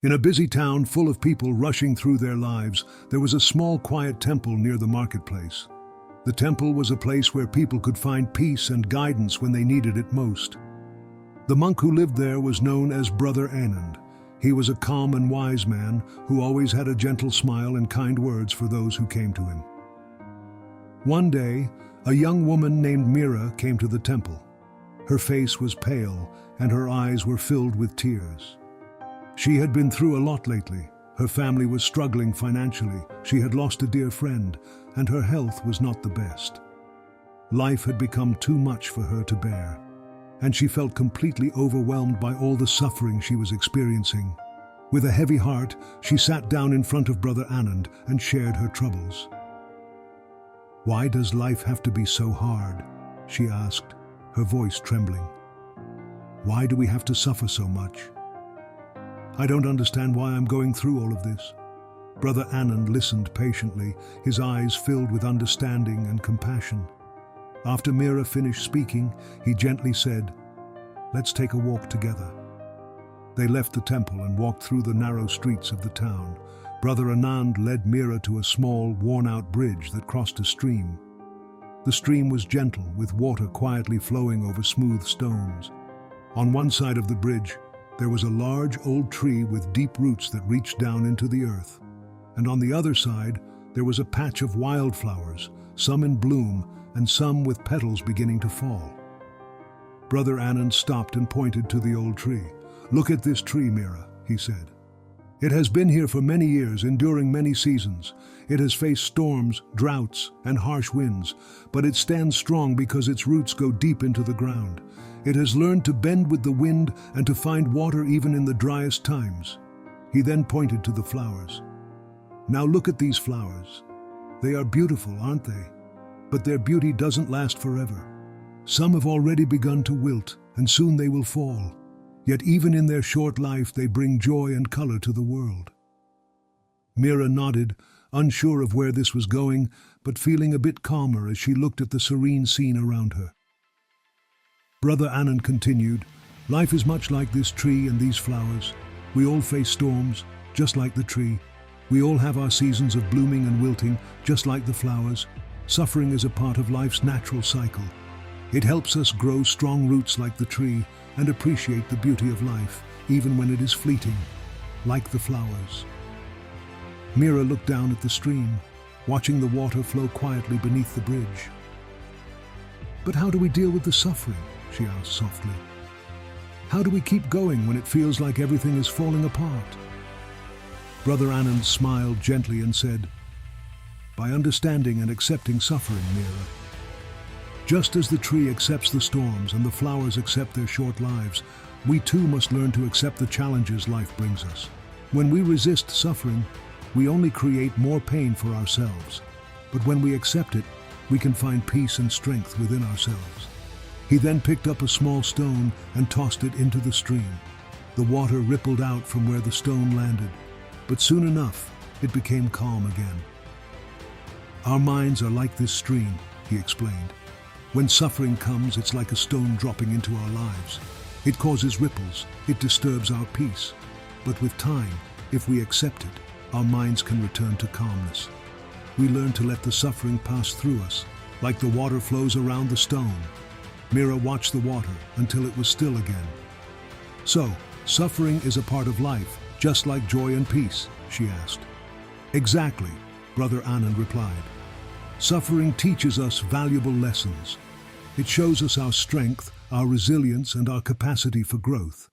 In a busy town full of people rushing through their lives, there was a small, quiet temple near the marketplace. The temple was a place where people could find peace and guidance when they needed it most. The monk who lived there was known as Brother Anand. He was a calm and wise man who always had a gentle smile and kind words for those who came to him. One day, a young woman named Meera came to the temple. Her face was pale and her eyes were filled with tears. She had been through a lot lately. Her family was struggling financially, she had lost a dear friend, and her health was not the best. Life had become too much for her to bear, and she felt completely overwhelmed by all the suffering she was experiencing. With a heavy heart, she sat down in front of Brother Anand and shared her troubles. "Why does life have to be so hard?" she asked, her voice trembling. "Why do we have to suffer so much? I don't understand why I'm going through all of this." Brother Anand listened patiently, his eyes filled with understanding and compassion. After Meera finished speaking, he gently said, "Let's take a walk together." They left the temple and walked through the narrow streets of the town. Brother Anand led Meera to a small, worn-out bridge that crossed a stream. The stream was gentle, with water quietly flowing over smooth stones. On one side of the bridge, there was a large old tree with deep roots that reached down into the earth. And on the other side, there was a patch of wildflowers, some in bloom and some with petals beginning to fall. Brother Anand stopped and pointed to the old tree. "Look at this tree, Meera," he said. "It has been here for many years, enduring many seasons. It has faced storms, droughts, and harsh winds, but it stands strong because its roots go deep into the ground. It has learned to bend with the wind and to find water even in the driest times." He then pointed to the flowers. "Now look at these flowers. They are beautiful, aren't they? But their beauty doesn't last forever. Some have already begun to wilt, and soon they will fall. Yet even in their short life, they bring joy and color to the world." Meera nodded, unsure of where this was going, but feeling a bit calmer as she looked at the serene scene around her. Brother Anand continued, "Life is much like this tree and these flowers. We all face storms, just like the tree. We all have our seasons of blooming and wilting, just like the flowers. Suffering is a part of life's natural cycle. It helps us grow strong roots like the tree and appreciate the beauty of life, even when it is fleeting, like the flowers." Meera looked down at the stream, watching the water flow quietly beneath the bridge. "But how do we deal with the suffering?" she asked softly. "How do we keep going when it feels like everything is falling apart?" Brother Anand smiled gently and said, "By understanding and accepting suffering, Meera. Just as the tree accepts the storms and the flowers accept their short lives, we too must learn to accept the challenges life brings us. When we resist suffering, we only create more pain for ourselves. But when we accept it, we can find peace and strength within ourselves." He then picked up a small stone and tossed it into the stream. The water rippled out from where the stone landed, but soon enough, it became calm again. "Our minds are like this stream," he explained. "When suffering comes, it's like a stone dropping into our lives. It causes ripples, it disturbs our peace. But with time, if we accept it, our minds can return to calmness. We learn to let the suffering pass through us, like the water flows around the stone." Meera watched the water until it was still again. "So, suffering is a part of life, just like joy and peace?" she asked. "Exactly," Brother Anand replied. "Suffering teaches us valuable lessons. It shows us our strength, our resilience, and our capacity for growth.